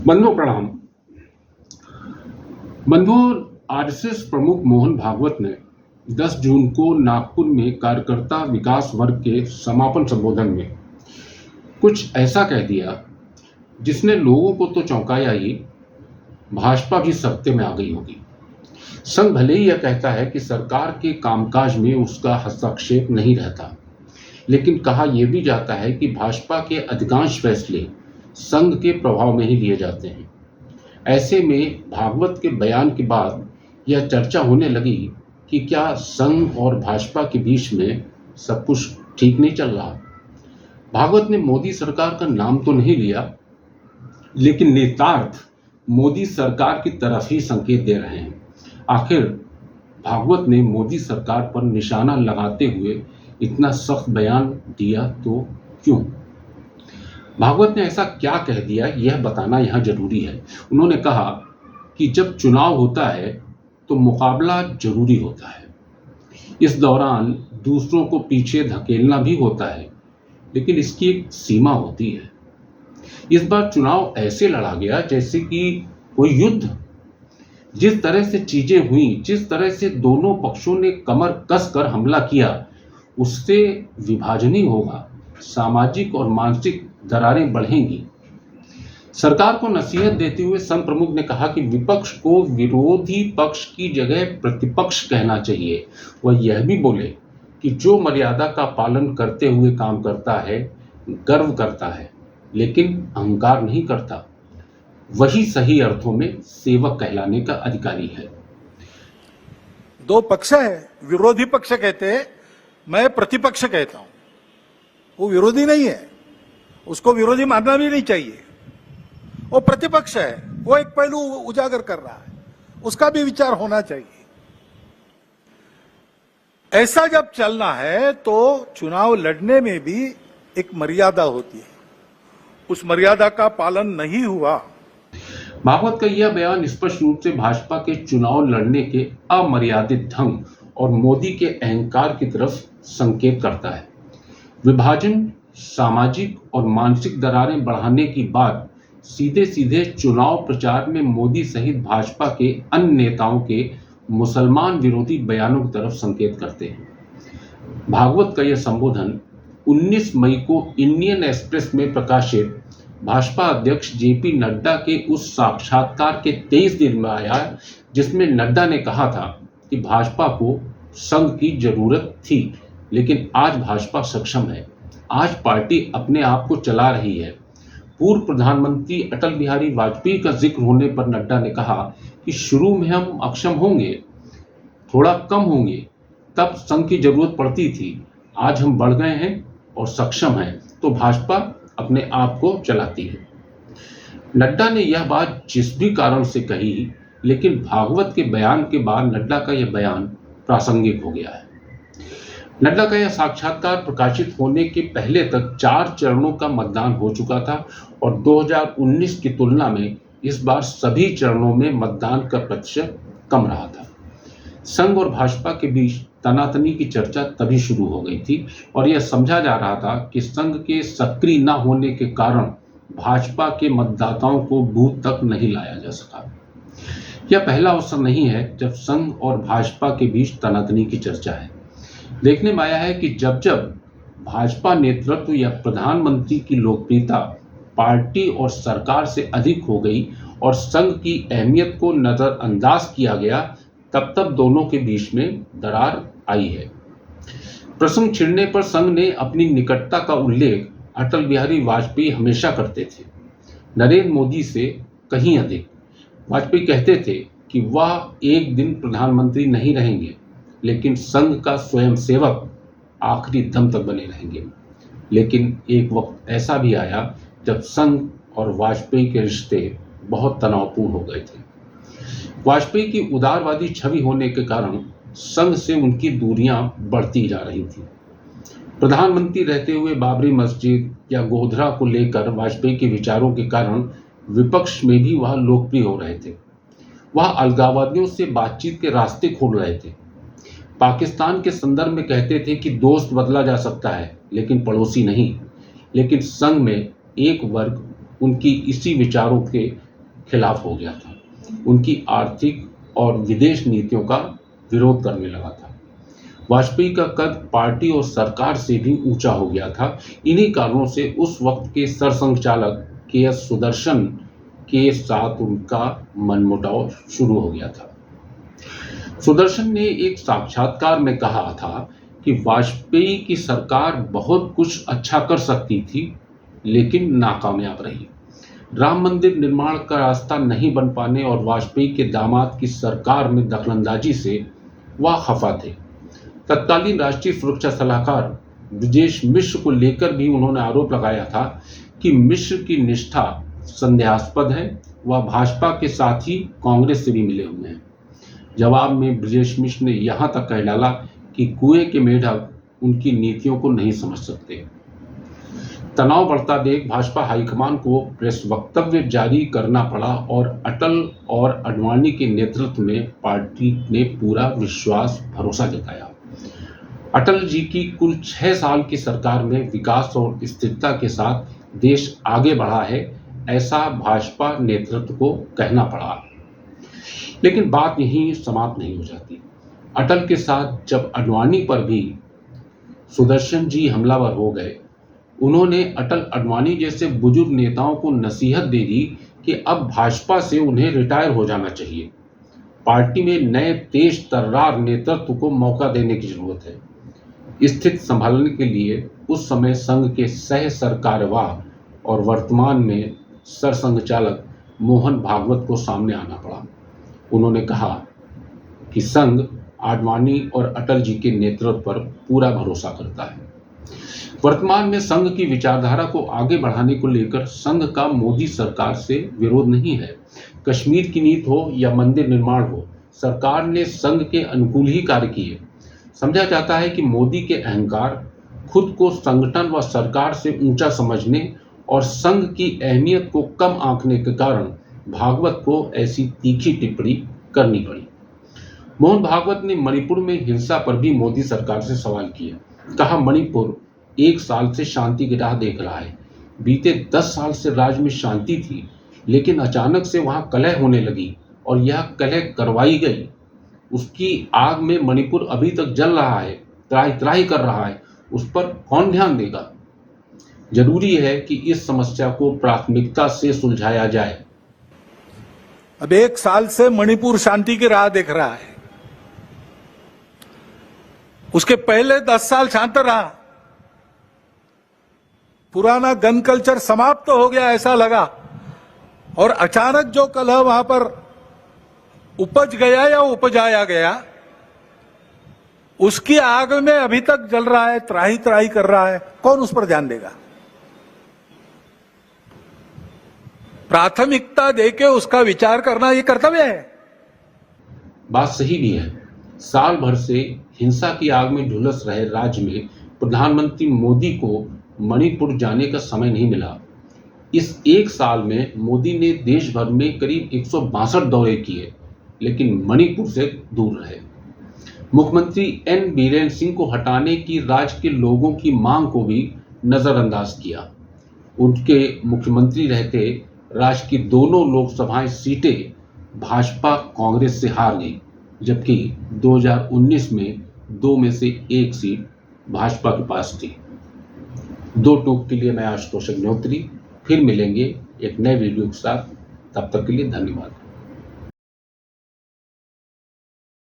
बंधुओं प्रणाम। बंधुओं, आरएसएस प्रमुख मोहन भागवत ने 10 जून को नागपुर में कार्यकर्ता विकास वर्ग के समापन संबोधन में कुछ ऐसा कह दिया जिसने लोगों को तो चौंकाया ही, भाजपा भी सत्ते में आ गई होगी। संघ भले ही यह कहता है कि सरकार के कामकाज में उसका हस्तक्षेप नहीं रहता, लेकिन कहा यह भी जाता है कि भाजपा के अधिकांश फैसले संघ के प्रभाव में ही लिए जाते हैं। ऐसे में भागवत के बयान के बाद यह चर्चा होने लगी कि क्या संघ और भाजपा के बीच में सब कुछ ठीक नहीं चल रहा। भागवत ने मोदी सरकार का नाम तो नहीं लिया, लेकिन नेतार्थ मोदी सरकार की तरफ ही संकेत दे रहे हैं। आखिर भागवत ने मोदी सरकार पर निशाना लगाते हुए इतना सख्त बयान दिया तो क्यों? भागवत ने ऐसा क्या कह दिया, यह बताना यहाँ जरूरी है। उन्होंने कहा कि जब चुनाव होता है तो मुकाबला जरूरी होता है। इस दौरान दूसरों को पीछे धकेलना भी होता है, लेकिन इसकी एक सीमा होती है। इस बार चुनाव ऐसे लड़ा गया जैसे कि कोई युद्ध। जिस तरह से चीजें हुई, जिस तरह से दोनों पक्षों ने कमर कसकर हमला किया, उससे विभाजन ही होगा। सामाजिक और मानसिक दरारें बढ़ेंगी। सरकार को नसीहत देते हुए संघ प्रमुख ने कहा कि विपक्ष को विरोधी पक्ष की जगह प्रतिपक्ष कहना चाहिए। वह यह भी बोले कि जो मर्यादा का पालन करते हुए काम करता है, गर्व करता है, लेकिन अहंकार नहीं करता, वही सही अर्थों में सेवक कहलाने का अधिकारी है। दो पक्ष है, विरोधी पक्ष कहते हैं, मैं प्रतिपक्ष कहता हूं। वो विरोधी नहीं है, उसको विरोधी मानना भी नहीं चाहिए। वो प्रतिपक्ष है, वो एक पहलू उजागर कर रहा है, उसका भी विचार होना चाहिए। ऐसा जब चलना है तो चुनाव लड़ने में भी एक मर्यादा होती है, उस मर्यादा का पालन नहीं हुआ। भागवत का यह बयान स्पष्ट रूप से भाजपा के चुनाव लड़ने के अमर्यादित ढंग और मोदी के अहंकार की तरफ संकेत करता है। विभाजन, सामाजिक और मानसिक दरारें बढ़ाने की बात सीधे सीधे चुनाव प्रचार में मोदी सहित भाजपा के अन्य नेताओं के मुसलमान विरोधी बयानों की तरफ संकेत करते हैं। भागवत का यह संबोधन 19 मई को इंडियन एक्सप्रेस में प्रकाशित भाजपा अध्यक्ष जेपी नड्डा के उस साक्षात्कार के 23 दिन में आया, जिसमें नड्डा ने कहा था कि भाजपा को संघ की जरूरत थी, लेकिन आज भाजपा सक्षम है। आज पार्टी अपने आप को चला रही है। पूर्व प्रधानमंत्री अटल बिहारी वाजपेयी का जिक्र होने पर नड्डा ने कहा कि शुरू में हम अक्षम होंगे, थोड़ा कम होंगे, तब संघ की जरूरत पड़ती थी। आज हम बढ़ गए हैं और सक्षम हैं, तो भाजपा अपने आप को चलाती है। नड्डा ने यह बात जिस भी कारण से कही, लेकिन भागवत के बयान के बाद नड्डा का यह बयान प्रासंगिक हो गया है। नड्डा का यह साक्षात्कार प्रकाशित होने के पहले तक 4 चरणों का मतदान हो चुका था और 2019 की तुलना में इस बार सभी चरणों में मतदान का प्रतिशत कम रहा था। संघ और भाजपा के बीच तनातनी की चर्चा तभी शुरू हो गई थी और यह समझा जा रहा था कि संघ के सक्रिय न होने के कारण भाजपा के मतदाताओं को बूथ तक नहीं लाया जा सका। यह पहला अवसर नहीं है जब संघ और भाजपा के बीच तनातनी की चर्चा है। देखने में आया है कि जब जब भाजपा नेतृत्व या प्रधानमंत्री की लोकप्रियता पार्टी और सरकार से अधिक हो गई और संघ की अहमियत को नजरअंदाज किया गया, तब तब दोनों के बीच में दरार आई है। प्रसंग छिड़ने पर संघ ने अपनी निकटता का उल्लेख अटल बिहारी वाजपेयी हमेशा करते थे, नरेंद्र मोदी से कहीं अधिक। वाजपेयी कहते थे कि वह एक दिन प्रधानमंत्री नहीं रहेंगे, लेकिन संघ का स्वयंसेवक आखिरी दम तक बने रहेंगे। लेकिन एक वक्त ऐसा भी आया जब संघ और वाजपेयी के रिश्ते बहुत तनावपूर्ण हो गए थे। वाजपेयी की उदारवादी छवि होने के कारण संघ से उनकी दूरियां बढ़ती जा रही थी। प्रधानमंत्री रहते हुए बाबरी मस्जिद या गोधरा को लेकर वाजपेयी के विचारों के कारण विपक्ष में भी वह लोकप्रिय हो रहे थे। वह अलगाववादियों से बातचीत के रास्ते खोल रहे थे। पाकिस्तान के संदर्भ में कहते थे कि दोस्त बदला जा सकता है, लेकिन पड़ोसी नहीं। लेकिन संघ में एक वर्ग उनकी इसी विचारों के खिलाफ हो गया था, उनकी आर्थिक और विदेश नीतियों का विरोध करने लगा था। वाजपेयी का कद पार्टी और सरकार से भी ऊंचा हो गया था। इन्हीं कारणों से उस वक्त के सरसंघचालक के.एस. सुदर्शन के साथ उनका मनमुटाव शुरू हो गया था। सुदर्शन ने एक साक्षात्कार में कहा था कि वाजपेयी की सरकार बहुत कुछ अच्छा कर सकती थी, लेकिन नाकामयाब रही। राम मंदिर निर्माण का रास्ता नहीं बन पाने और वाजपेयी के दामाद की सरकार में दखलंदाजी से वह खफा थे। तत्कालीन राष्ट्रीय सुरक्षा सलाहकार ब्रजेश मिश्र को लेकर भी उन्होंने आरोप लगाया था कि मिश्र की निष्ठा संदेहास्पद है, वह भाजपा के साथ ही कांग्रेस से भी मिले हुए हैं। जवाब में ब्रजेश मिश्र ने यहां तक कह डाला कि कुएं के मेढक उनकी नीतियों को नहीं समझ सकते। तनाव बढ़ता देख भाजपा हाईकमान को प्रेस वक्तव्य जारी करना पड़ा और अटल और आडवाणी के नेतृत्व में पार्टी ने पूरा विश्वास भरोसा जताया। अटल जी की कुल 6 साल की सरकार में विकास और स्थिरता के साथ देश आगे बढ़ा है, ऐसा भाजपा नेतृत्व को कहना पड़ा। लेकिन बात यहीं समाप्त नहीं हो जाती। अटल के साथ जब आडवाणी पर भी सुदर्शन जी हमलावर हो गए, उन्होंने अटल आडवाणी जैसे बुजुर्ग नेताओं को नसीहत दे दी कि अब भाजपा से उन्हें रिटायर हो जाना चाहिए। पार्टी में नए तेज तर्रार नेतृत्व को मौका देने की जरूरत है। स्थिति संभालने के लिए उस समय संघ के सह सरकारवाह और वर्तमान में सरसंघचालक मोहन भागवत को सामने आना पड़ा। उन्होंने कहा कि संघ आडवाणी और अटल जी के नेतृत्व पर पूरा भरोसा करता है। वर्तमान में संघ की विचारधारा को आगे बढ़ाने को लेकर संघ का मोदी सरकार से विरोध नहीं है। कश्मीर की नीति हो या मंदिर निर्माण हो, सरकार ने संघ के अनुकूल ही कार्य किए। समझा जाता है कि मोदी के अहंकार, खुद को संगठन व सरकार से ऊंचा समझने और संघ की अहमियत को कम आंकने के कारण भागवत को ऐसी तीखी टिप्पणी करनी पड़ी। मोहन भागवत ने मणिपुर में हिंसा पर भी मोदी सरकार से सवाल किया। कहा, मणिपुर 1 साल से शांति की राह देख रहा है। बीते 10 साल से राज्य में शांति थी, लेकिन अचानक से वहां कलह होने लगी और यह कलह करवाई गई। उसकी आग में मणिपुर अभी तक जल रहा है, त्राही त्राही कर रहा है। उस पर कौन ध्यान देगा? जरूरी है कि इस समस्या को प्राथमिकता से सुलझाया जाए। अब 1 साल से मणिपुर शांति की राह देख रहा है। उसके पहले 10 साल शांत रहा। पुराना गन कल्चर समाप्त तो हो गया ऐसा लगा, और अचानक जो कलह वहां पर उपज गया या उपजाया गया, उसकी आग में अभी तक जल रहा है, त्राही त्राही कर रहा है। कौन उस पर ध्यान देगा? प्राथमिकता देके उसका विचार करना ये कर्तव्य है। बात सही भी है। साल भर से हिंसा की आग में झुलस रहे राज्य में प्रधानमंत्री मोदी को मणिपुर जाने का समय नहीं मिला। इस 1 साल में मोदी ने देश भर में करीब 162 दौरे किए, लेकिन मणिपुर से दूर रहे। मुख्यमंत्री एन बीरेन्द्र सिंह को हटाने की राज्य के लोगों की मांग को भी नजरअंदाज किया। उनके मुख्यमंत्री रहते राज्य की दोनों लोकसभा सीटें भाजपा कांग्रेस से हार गई, जबकि 2019 में 2 में से 1 सीट भाजपा के पास थी। 2 टूक के लिए मैं आशुतोष अग्निहोत्री फिर मिलेंगे एक नए वीडियो के साथ। तब तक के लिए धन्यवाद।